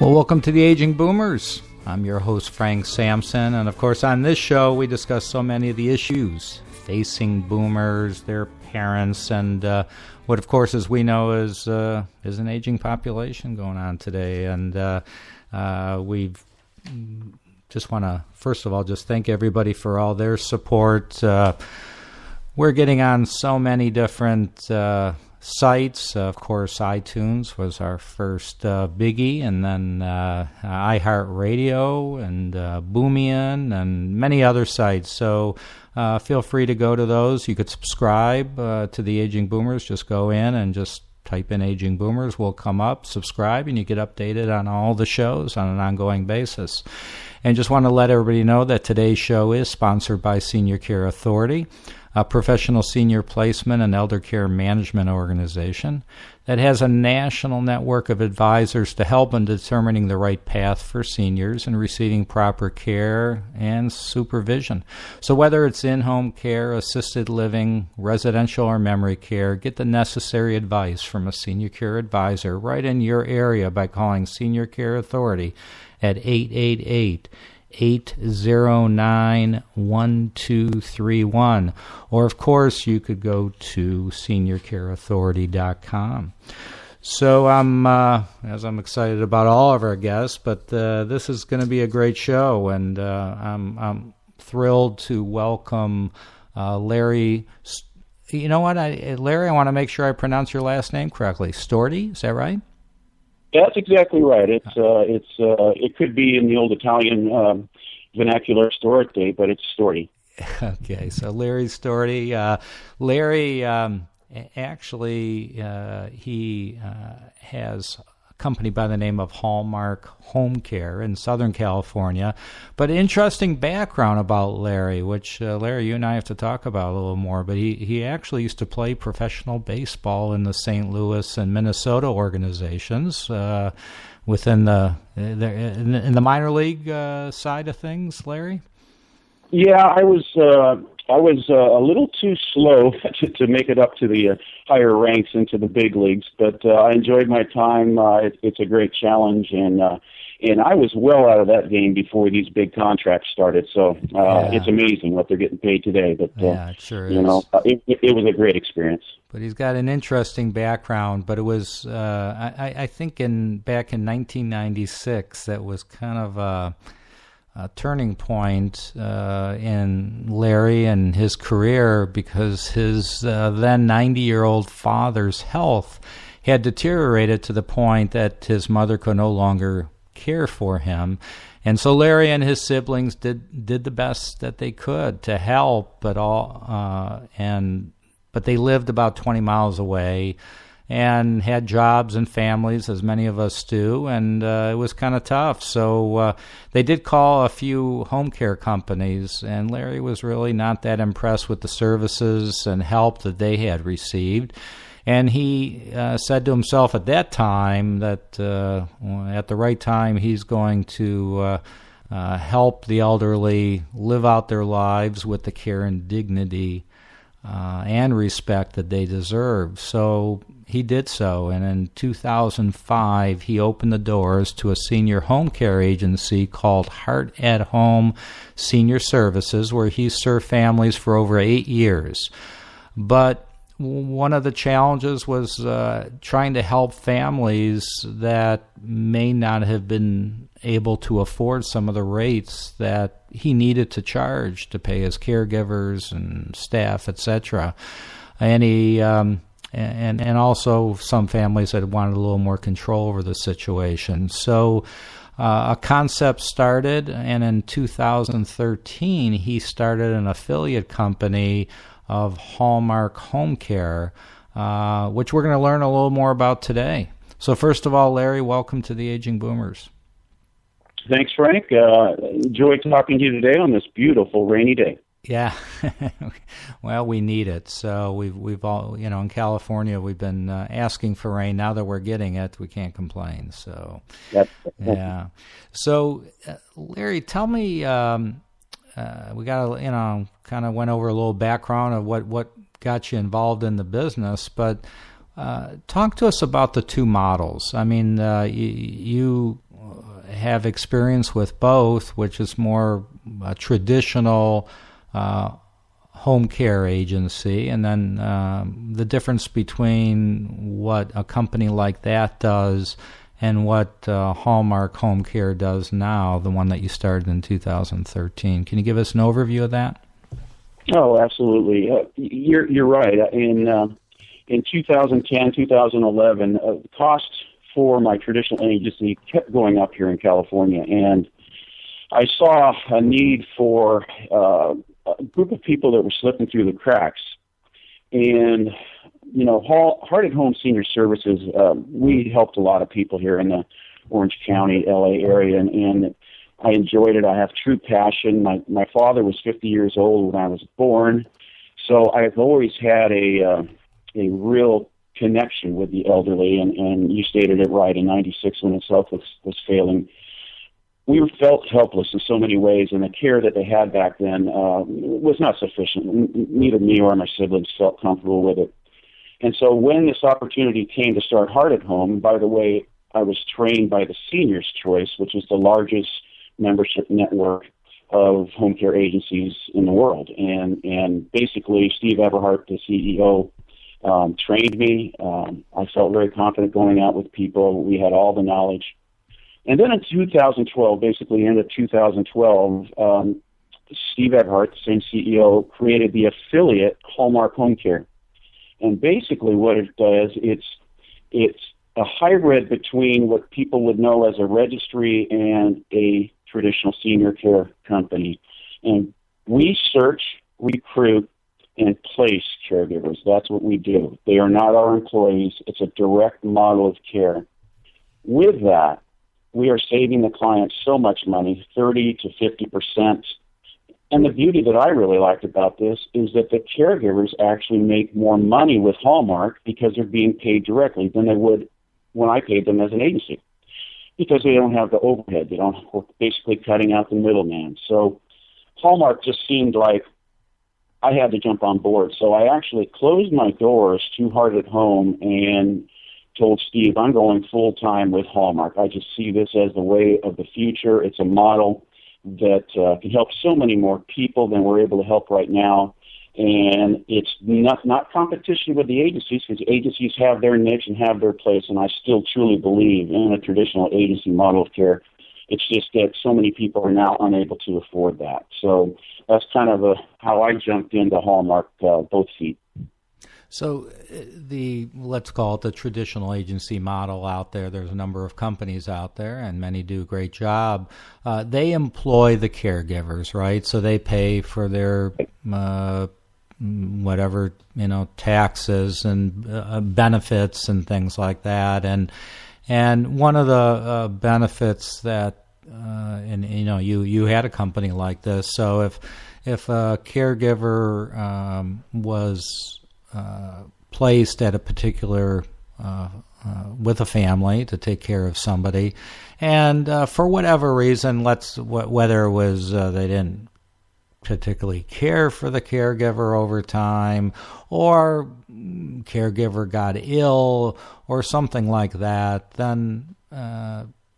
Well, welcome to the Aging Boomers. I'm your host, Frank Sampson, and of course on this show we discuss so many of the issues facing boomers, their parents, and what of course, as we know, is an aging population going on today. And we just want to, first of all, just thank everybody for all their support. We're getting on so many different sites. Of course, iTunes was our first biggie, and then iHeartRadio and Boomian and many other sites. So feel free to go to those. You could subscribe to the Aging Boomers. Just go in and just type in Aging Boomers. We'll come up, subscribe, and you get updated on all the shows on an ongoing basis. And just want to let everybody know that today's show is sponsored by Senior Care Authority, a professional senior placement and elder care management organization that has a national network of advisors to help in determining the right path for seniors and receiving proper care and supervision. So whether it's in-home care, assisted living, residential, or memory care, get the necessary advice from a senior care advisor right in your area by calling Senior Care Authority at 888-809-1231. Or, of course, you could go to seniorcareauthority.com. So I'm excited about all of our guests, but this is going to be a great show, and I'm thrilled to welcome Larry. You know what, Larry, I want to make sure I pronounce your last name correctly. Storti, is that right? That's exactly right. It could be in the old Italian vernacular Storti, but it's Storti. Okay, so Larry Storti. Larry, actually, he has a company by the name of Hallmark Homecare in Southern California. But interesting background about Larry, which, Larry, you and I have to talk about a little more. But he actually used to play professional baseball in the St. Louis and Minnesota organizations within in the minor league side of things, Larry? Yeah, I was a little too slow to make it up to the higher ranks into the big leagues, but I enjoyed my time. It's a great challenge, and I was well out of that game before these big contracts started. So It's amazing what they're getting paid today. But yeah, it sure is. It was a great experience. But he's got an interesting background. But it was I think back in 1996 that was kind of a turning point in Larry and his career, because his then 90-year-old father's health had deteriorated to the point that his mother could no longer care for him. And so Larry and his siblings did the best that they could to help, but they lived about 20 miles away and had jobs and families, as many of us do, and it was kind of tough. So they did call a few home care companies, and Larry was really not that impressed with the services and help that they had received. And he said to himself at that time that at the right time he's going to help the elderly live out their lives with the care and dignity and respect that they deserve. So he did so, and in 2005 he opened the doors to a senior home care agency called Heart at Home Senior Services, where he served families for over 8 years. But one of the challenges was trying to help families that may not have been able to afford some of the rates that he needed to charge to pay his caregivers and staff, etc. And he and also some families that wanted a little more control over the situation. So a concept started, and in 2013 he started an affiliate company of Hallmark Homecare, which we're going to learn a little more about today. So first of all, Larry, welcome to the Aging Boomers. Thanks, Frank. Enjoyed talking to you today on this beautiful rainy day. Yeah, well, we need it. So we've all, in California, we've been asking for rain. Now that we're getting it, we can't complain. So, yep. Yeah. So, Larry, tell me, we got to, kind of went over a little background of what got you involved in the business, but talk to us about the two models. I mean, you have experience with both, which is more a traditional home care agency, and then the difference between what a company like that does and what Hallmark Homecare does now, the one that you started in 2013. Can you give us an overview of that? Oh, absolutely. You're right. In 2010, 2011, the cost for my traditional agency kept going up here in California, and I saw a need for a group of people that were slipping through the cracks. And, Heart at Home Senior Services, we helped a lot of people here in the Orange County, LA area, and I enjoyed it. I have true passion. My father was 50 years old when I was born, so I've always had a real connection with the elderly, and you stated it right. In '96, when his health was failing, we felt helpless in so many ways, and the care that they had back then was not sufficient. Neither me or my siblings felt comfortable with it. And so when this opportunity came to start Heart at Home, by the way, I was trained by the Seniors Choice, which is the largest membership network of home care agencies in the world. And basically, Steve Everhart, the CEO, trained me. I felt very confident going out with people. We had all the knowledge. And then in 2012, basically end of 2012, Steve Everhart, the same CEO, created the affiliate Hallmark Homecare. And basically what it does, it's a hybrid between what people would know as a registry and a traditional senior care company. And we search, recruit, and place caregivers. That's what we do. They are not our employees. It's a direct model of care. With that, we are saving the client so much money, 30 to 50%. And the beauty that I really liked about this is that the caregivers actually make more money with Hallmark because they're being paid directly than they would when I paid them as an agency, because they don't have the overhead. We're basically cutting out the middleman. So Hallmark just seemed like I had to jump on board. So I actually closed my doors to Heart at Home and told Steve, I'm going full-time with Hallmark. I just see this as the way of the future. It's a model that can help so many more people than we're able to help right now. And it's not competition with the agencies, because agencies have their niche and have their place, and I still truly believe in a traditional agency model of care. It's just that so many people are now unable to afford that. So that's kind of how I jumped into Hallmark both feet. So let's call it the traditional agency model out there. There's a number of companies out there, and many do a great job. They employ the caregivers, right? So they pay for their whatever, taxes and benefits and things like that. And one of the benefits that, you had a company like this. So if a caregiver was placed at a particular with a family to take care of somebody, and for whatever reason, whether it was they didn't particularly care for the caregiver over time, or caregiver got ill or something like that, then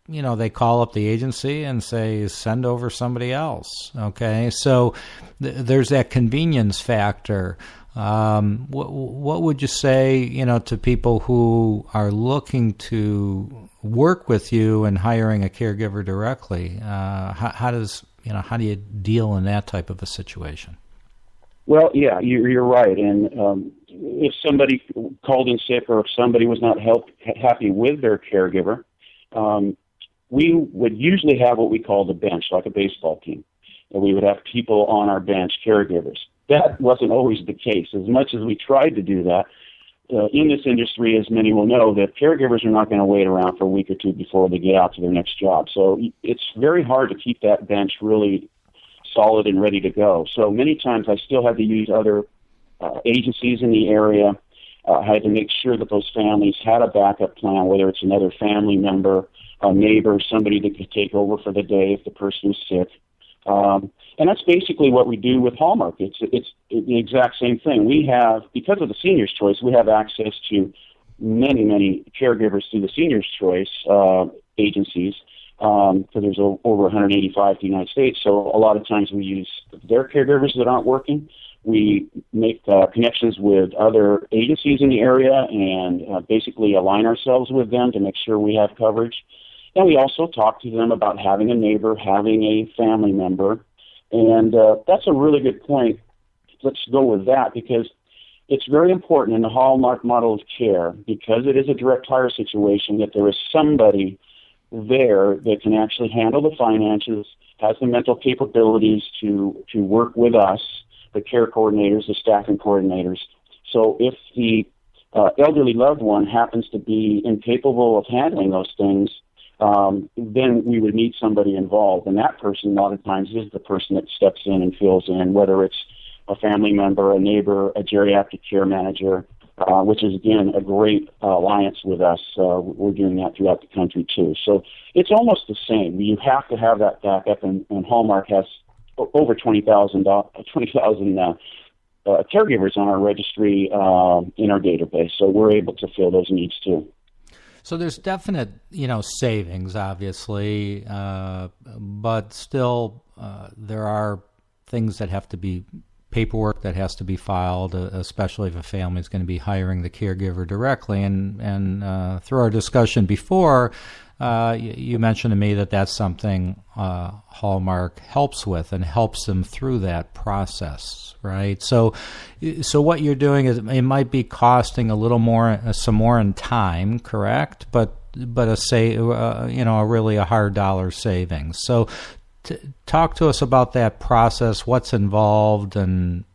they call up the agency and say, send over somebody else. Okay, so there's that convenience factor. What would you say, to people who are looking to work with you and hiring a caregiver directly? How do you deal in that type of a situation? Well, yeah, you're right. And if somebody called in sick, or if somebody was not happy with their caregiver, we would usually have what we call the bench, like a baseball team. And we would have people on our bench, caregivers. That wasn't always the case. As much as we tried to do that, in this industry, as many will know, that caregivers are not going to wait around for a week or two before they get out to their next job. So it's very hard to keep that bench really solid and ready to go. So many times I still had to use other agencies in the area. I had to make sure that those families had a backup plan, whether it's another family member, a neighbor, somebody that could take over for the day if the person was sick. And that's basically what we do with Hallmark. It's the exact same thing. We have, because of the Seniors Choice, we have access to many caregivers through the Seniors Choice agencies. because there's over 185 in the United States. So a lot of times we use their caregivers that aren't working. We make connections with other agencies in the area and basically align ourselves with them to make sure we have coverage. And we also talk to them about having a neighbor, having a family member. And that's a really good point. Let's go with that, because it's very important in the Hallmark model of care, because it is a direct hire situation, that there is somebody there that can actually handle the finances, has the mental capabilities to work with us, the care coordinators, the staffing coordinators. So if the elderly loved one happens to be incapable of handling those things, then we would need somebody involved. And that person, a lot of times, is the person that steps in and fills in, whether it's a family member, a neighbor, a geriatric care manager, which is, again, a great alliance with us. We're doing that throughout the country, too. So it's almost the same. You have to have that backup, and Hallmark has over 20,000 caregivers on our registry in our database, so we're able to fill those needs too. So there's definite, savings, obviously, but still there are things that have to be, paperwork that has to be filed, especially if a family is going to be hiring the caregiver directly. And through our discussion before, you mentioned to me that that's something Hallmark helps with and helps them through that process, right? So what you're doing is, it might be costing a little more, some more in time, correct? But really a hard dollar savings. So talk to us about that process. What's involved and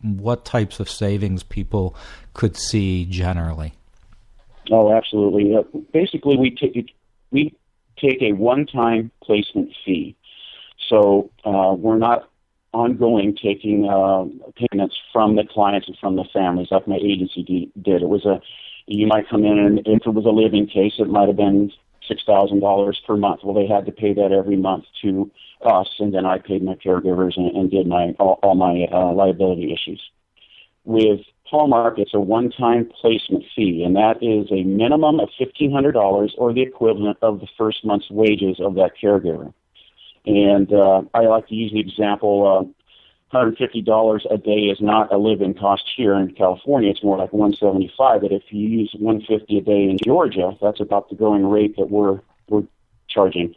what types of savings people could see generally. Oh, absolutely. Basically, we take a one-time placement fee. So we're not ongoing taking payments from the clients and from the families like my agency did. You might come in, and if it was a living case, it might have been $6,000 per month. Well, they had to pay that every month to us, and then I paid my caregivers and did all my liability issues. With Hallmark, it's a one-time placement fee, and that is a minimum of $1,500 or the equivalent of the first month's wages of that caregiver. And I like to use the example, $150 a day is not a living cost here in California. It's more like $175. But if you use $150 a day in Georgia, that's about the going rate that we're charging.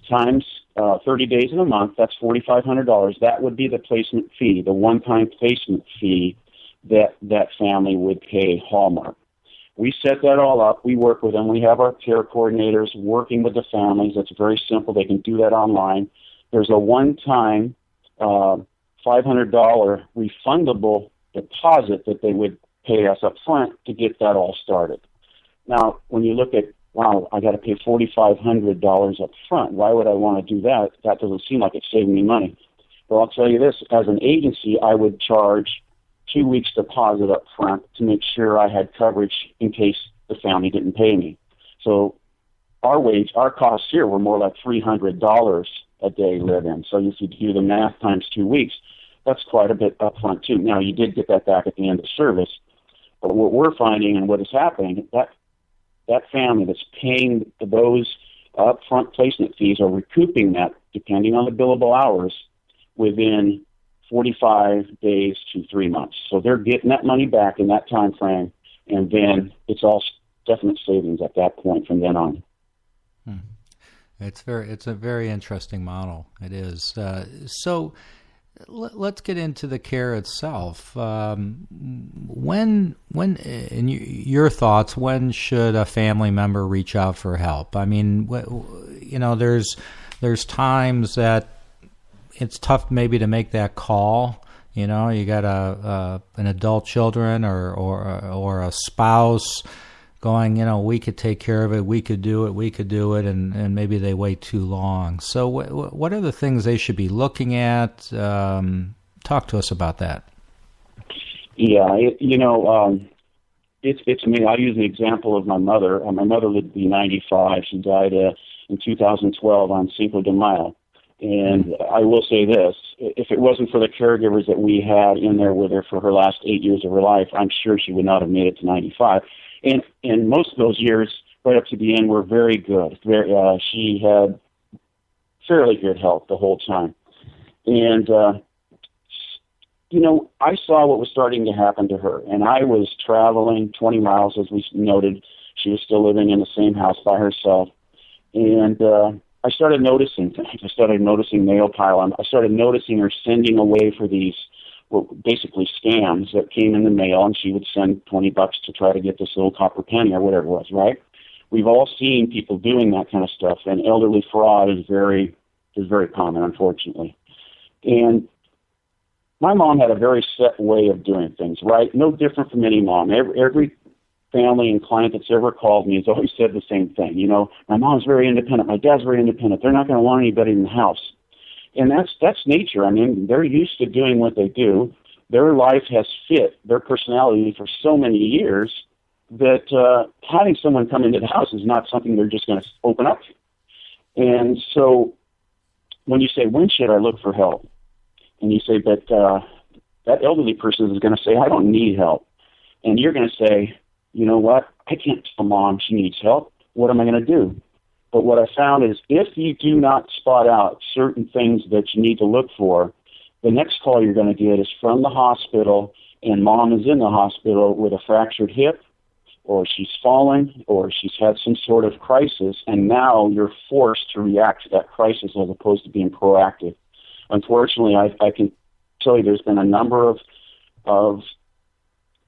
Times 30 days in a month, that's $4,500. That would be the placement fee, the one-time placement fee that family would pay Hallmark. We set that all up. We work with them. We have our care coordinators working with the families. It's very simple. They can do that online. There's a one-time $500 refundable deposit that they would pay us up front to get that all started. Now, when you look at, wow, I got to pay $4,500 up front. Why would I want to do that? That doesn't seem like it's saving me money. Well, I'll tell you this. As an agency, I would charge 2 weeks deposit up front to make sure I had coverage in case the family didn't pay me. So our costs here were more like $300 a day live-in. So if you do the math times 2 weeks, that's quite a bit up front too. Now, you did get that back at the end of service, but what we're finding and what is happening, that family that's paying those upfront placement fees are recouping that, depending on the billable hours, within 45 days to 3 months. So they're getting that money back in that time frame, and then it's all definite savings at that point from then on. It's a very interesting model. It is. So let's get into the care itself. When in your thoughts, when should a family member reach out for help? I mean, there's times that it's tough maybe to make that call. You got an adult children or a spouse going, we could take care of it, we could do it, and maybe they wait too long. So what are the things they should be looking at? Talk to us about that. Yeah, it's me. I use the example of my mother. My mother lived to be 95. She died in 2012 on Cinco de Mayo. And I will say this, if it wasn't for the caregivers that we had in there with her for her last 8 years of her life, I'm sure she would not have made it to 95. And most of those years, right up to the end were very good. She had fairly good health the whole time. And, I saw what was starting to happen to her, and I was traveling 20 miles, as we noted. She was still living in the same house by herself. And I started noticing things. I started noticing mail pile. I started noticing her sending away for these, basically scams that came in the mail, and she would send $20 to try to get this little copper penny or whatever it was, right? We've all seen people doing that kind of stuff, and elderly fraud is very common, unfortunately. And my mom had a very set way of doing things, right? No different from any mom. Every family and client that's ever called me has always said the same thing. My mom's very independent. My dad's very independent. They're not going to want anybody in the house. And that's nature. I mean, they're used to doing what they do. Their life has fit their personality for so many years that having someone come into the house is not something they're just going to open up to. And so when you say, when should I look for help? And you say, but that elderly person is going to say, I don't need help. And you're going to say, you know what? I can't tell mom she needs help. What am I going to do? But what I found is if you do not spot out certain things that you need to look for, the next call you're going to get is from the hospital, and mom is in the hospital with a fractured hip, or she's fallen, or she's had some sort of crisis, and now you're forced to react to that crisis as opposed to being proactive. Unfortunately, I can tell you there's been a number of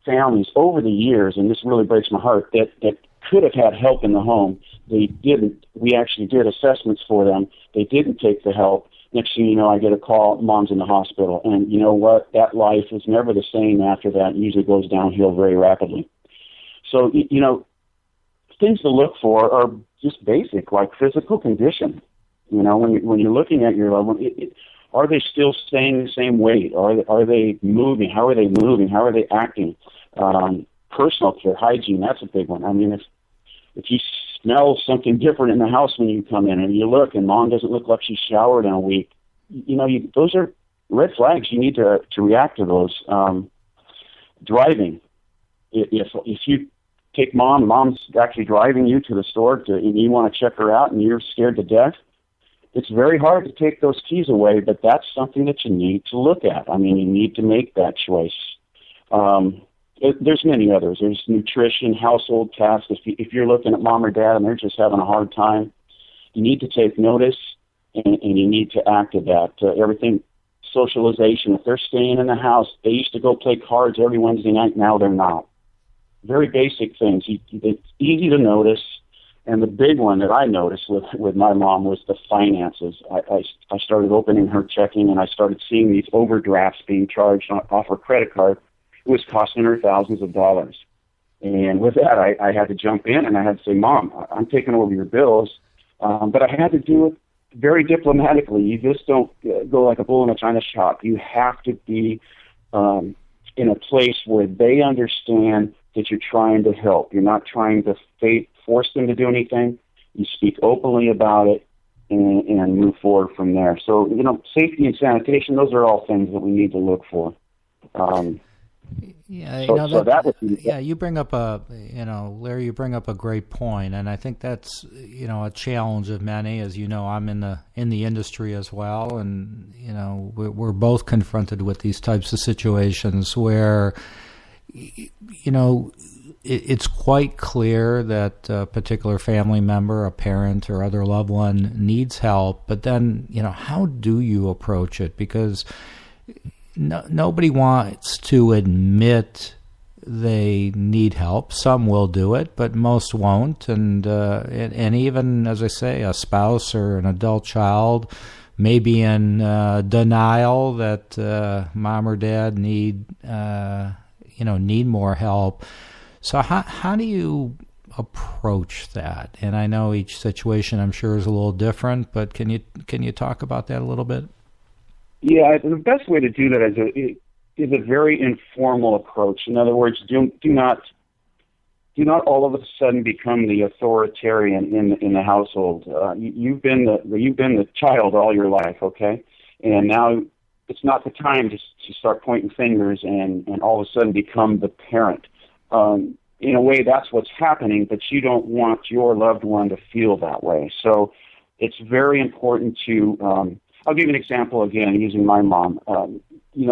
families over the years, and this really breaks my heart, that could have had help in the home. They didn't. We actually did assessments for them. They didn't take the help. Next thing you know, I get a call, mom's in the hospital. And you know what? That life is never the same after that. It usually goes downhill very rapidly. So, things to look for are just basic, like physical condition. When you're looking at your loved one, are they still staying the same weight? Are they moving? How are they moving? How are they acting? Personal care, hygiene, that's a big one. I mean, if you smell something different in the house when you come in and you look and mom doesn't look like she's showered in a week, those are red flags. You need to react to those. Driving. If you take mom's actually driving you to the store and you want to check her out and you're scared to death, it's very hard to take those keys away, but that's something that you need to look at. I mean, you need to make that choice. There's many others. There's nutrition, household tasks. If you're looking at mom or dad and they're just having a hard time, you need to take notice and you need to act to that. Everything, socialization. If they're staying in the house, they used to go play cards every Wednesday night. Now they're not. Very basic things. It's easy to notice. And the big one that I noticed with my mom was the finances. I started opening her checking, and I started seeing these overdrafts being charged off her credit card. It was costing her thousands of dollars. And with that, I had to jump in, and I had to say, Mom, I'm taking over your bills. But I had to do it very diplomatically. You just don't go like a bull in a china shop. You have to be in a place where they understand that you're trying to help. You're not trying to force them to do anything. You speak openly about it and move forward from there. So, safety and sanitation, those are all things that we need to look for. You bring up Larry, you bring up a great point, and I think that's, a challenge of many. As you know, I'm in the industry as well, and, we're both confronted with these types of situations where, it's quite clear that a particular family member, a parent or other loved one needs help, but then, how do you approach it? Because nobody wants to admit they need help. Some will do it, but most won't. And even, as I say, a spouse or an adult child may be in denial that mom or dad need more help. So how do you approach that? And I know each situation, I'm sure, is a little different, but can you talk about that a little bit? Yeah, the best way to do that is a very informal approach. In other words, do not all of a sudden become the authoritarian in the household. You've been the child all your life, okay? And now it's not the time to start pointing fingers and all of a sudden become the parent. in a way, that's what's happening, but you don't want your loved one to feel that way. So it's very important to, I'll give you an example again, using my mom.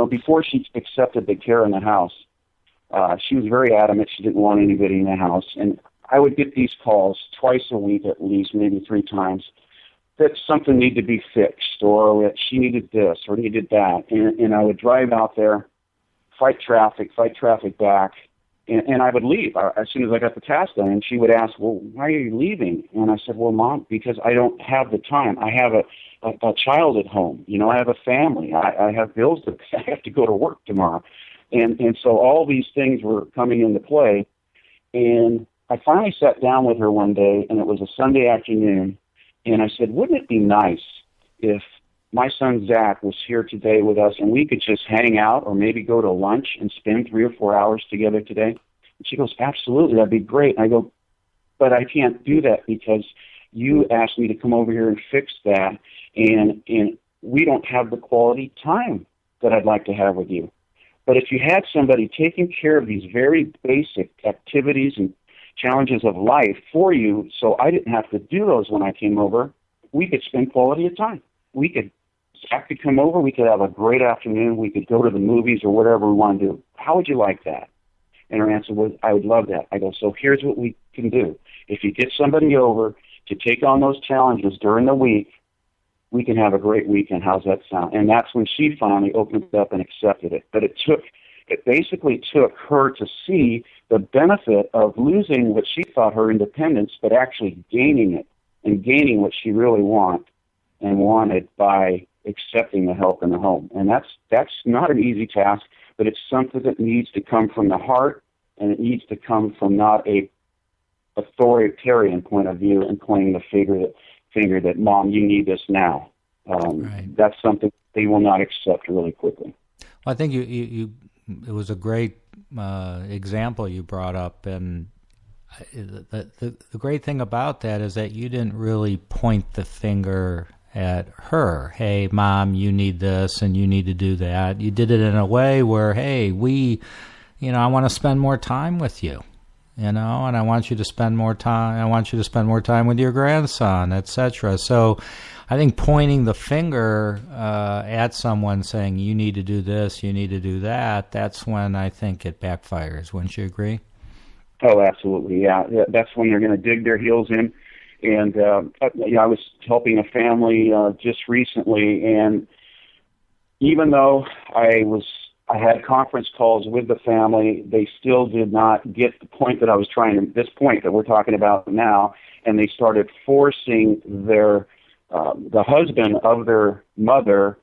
Before she accepted the care in the house, she was very adamant she didn't want anybody in the house. And I would get these calls twice a week at least, maybe 3 times, that something needed to be fixed, or that she needed this or needed that. And I would drive out there, fight traffic back, and I would leave as soon as I got the task done. And she would ask, well, why are you leaving? And I said, well, Mom, because I don't have the time. I have a child at home. I have a family. I have bills to pay. I have to go to work tomorrow. And so all these things were coming into play. And I finally sat down with her one day, and it was a Sunday afternoon, and I said, wouldn't it be nice if my son Zach was here today with us and we could just hang out or maybe go to lunch and spend 3 or 4 hours together today? And she goes, absolutely, that'd be great. And I go, but I can't do that because you asked me to come over here and fix that, and we don't have the quality time that I'd like to have with you. But if you had somebody taking care of these very basic activities and challenges of life for you, so I didn't have to do those when I came over, we could spend quality of time. Zach could come over, we could have a great afternoon, we could go to the movies or whatever we want to do. How would you like that? And her answer was, I would love that. I go, so here's what we can do. If you get somebody over to take on those challenges during the week, we can have a great weekend. How's that sound? And that's when she finally opened up and accepted it. But it basically took her to see the benefit of losing what she thought her independence, but actually gaining it and gaining what she really wanted by accepting the help in the home. And that's not an easy task, but it's something that needs to come from the heart, and it needs to come from not a authoritarian point of view and pointing the finger that Mom, you need this now. Right. That's something they will not accept really quickly. Well, I think it was a great example you brought up, and the great thing about that is that you didn't really point the finger at her. Hey, Mom, you need this and you need to do that. You did it in a way where, hey, I want to spend more time with you, and I want you to spend more time. I want you to spend more time with your grandson, etc. So I think pointing the finger at someone saying, you need to do this, you need to do that, that's when I think it backfires. Wouldn't you agree? Oh, absolutely, yeah. That's when they're going to dig their heels in. And I was helping a family just recently, and even though I had conference calls with the family, they still did not get the point that I was this point that we're talking about now, and they started forcing the husband of their mother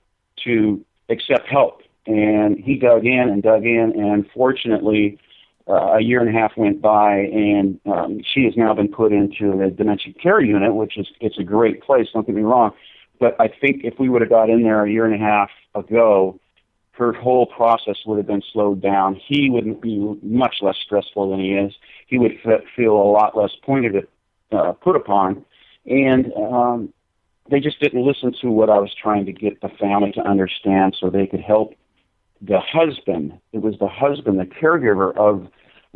to accept help. And he dug in, and fortunately, a year and a half went by, and she has now been put into the dementia care unit, it's a great place, don't get me wrong. But I think if we would have got in there a year and a half ago, her whole process would have been slowed down. He would be much less stressful than he is. He would feel a lot less put upon. And they just didn't listen to what I was trying to get the family to understand so they could help the husband. It was the husband, the caregiver of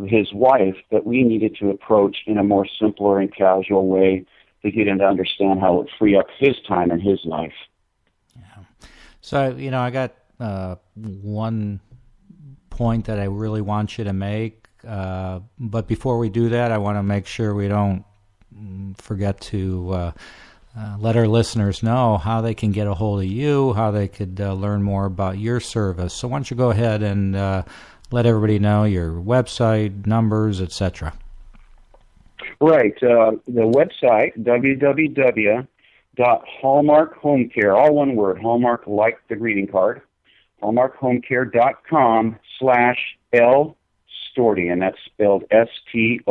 his wife, that we needed to approach in a more simpler and casual way to get him to understand how it would free up his time in his life. Yeah. So, I got one point that I really want you to make, but before we do that, I want to make sure we don't forget to let our listeners know how they can get a hold of you, how they could learn more about your service. So why don't you go ahead and let everybody know your website, numbers, etc. Right. The website, www.Hallmark Homecare, all one word, Hallmark like the greeting card, hallmarkhomecare.com/L-Storti, and that's spelled S-T-O-R-T-I.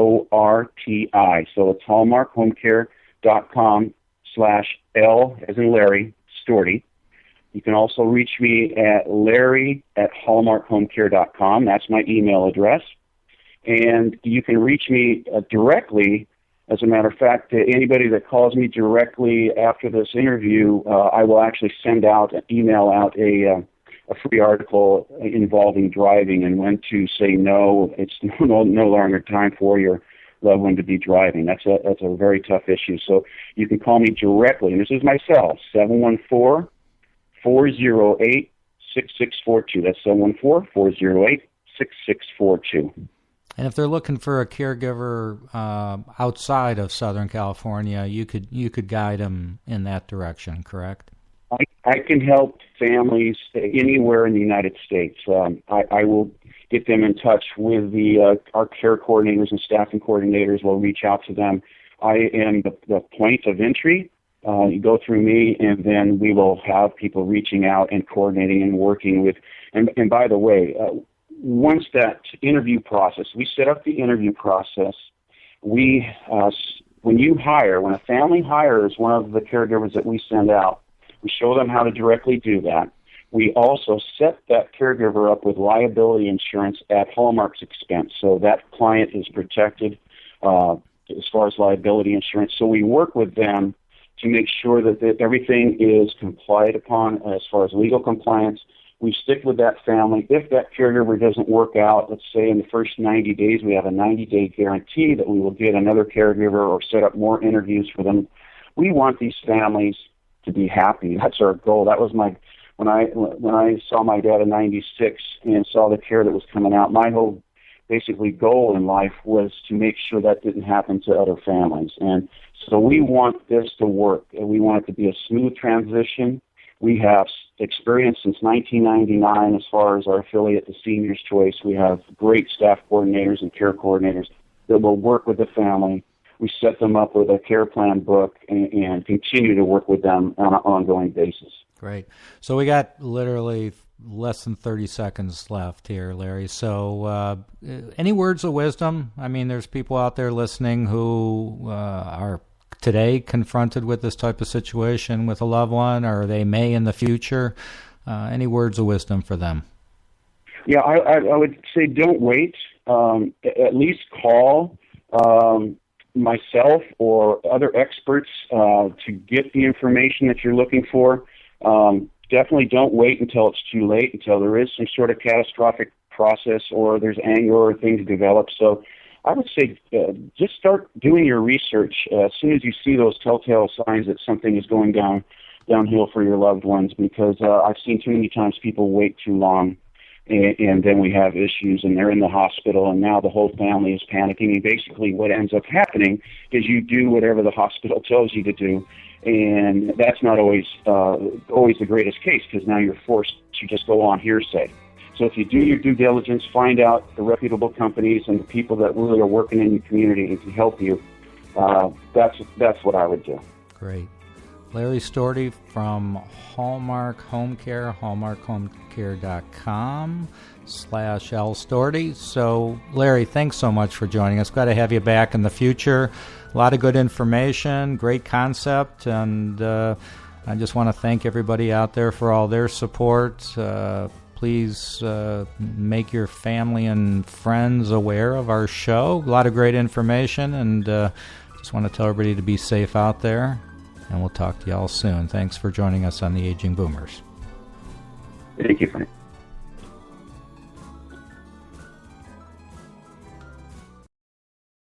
So it's hallmarkhomecare.com/L as in Larry, Storti. You can also reach me at larry@hallmarkhomecare.com. That's my email address. And you can reach me directly. As a matter of fact, anybody that calls me directly after this interview, I will actually email out a free article involving driving and when to say no. It's no longer time for your loved one to be driving. That's a very tough issue. So you can call me directly, and this is my cell, 714-408-6642. That's 714-408-6642. And if they're looking for a caregiver outside of Southern California, you could guide them in that direction, correct? I can help families anywhere in the United States. I will get them in touch with our care coordinators and staffing coordinators. We'll reach out to them. I am the point of entry. You go through me, and then we will have people reaching out and coordinating and working with. And by the way, once that interview process, we set up the interview process. When a family hires one of the caregivers that we send out, we show them how to directly do that. We also set that caregiver up with liability insurance at Hallmark's expense, so that client is protected as far as liability insurance. So we work with them to make sure that everything is complied upon as far as legal compliance. We stick with that family. If that caregiver doesn't work out, let's say in the first 90 days, we have a 90-day guarantee that we will get another caregiver or set up more interviews for them. We want these families to be happy. That's our goal. That was when I saw my dad in '96 and saw the care that was coming out. My whole basically goal in life was to make sure that didn't happen to other families. And so we want this to work. We want it to be a smooth transition. We have experience since 1999 as far as our affiliate, the Senior's Choice. We have great staff coordinators and care coordinators that will work with the family. We set them up with a care plan book and continue to work with them on an ongoing basis. Great. So we got literally less than 30 seconds left here, Larry. So any words of wisdom? I mean, there's people out there listening who are today confronted with this type of situation with a loved one, or they may in the future. Any words of wisdom for them? Yeah, I would say don't wait. At least call myself or other experts to get the information that you're looking for. Definitely don't wait until it's too late, until there is some sort of catastrophic process or there's anger or things develop. So I would say just start doing your research as soon as you see those telltale signs that something is going downhill for your loved ones, because I've seen too many times people wait too long, and then we have issues, and they're in the hospital, and now the whole family is panicking. And basically what ends up happening is you do whatever the hospital tells you to do, and that's not always the greatest case, because now you're forced to just go on hearsay. So if you do your due diligence, find out the reputable companies and the people that really are working in your community and can help you. That's what I would do. Great. Larry Storti from Hallmark Homecare, hallmarkhomecare.com/LStorti. So, Larry, thanks so much for joining us. Glad to have you back in the future. A lot of good information, great concept, and I just want to thank everybody out there for all their support. Please make your family and friends aware of our show. A lot of great information, and just want to tell everybody to be safe out there. And we'll talk to you all soon. Thanks for joining us on the Aging Boomers. Thank you, Frank.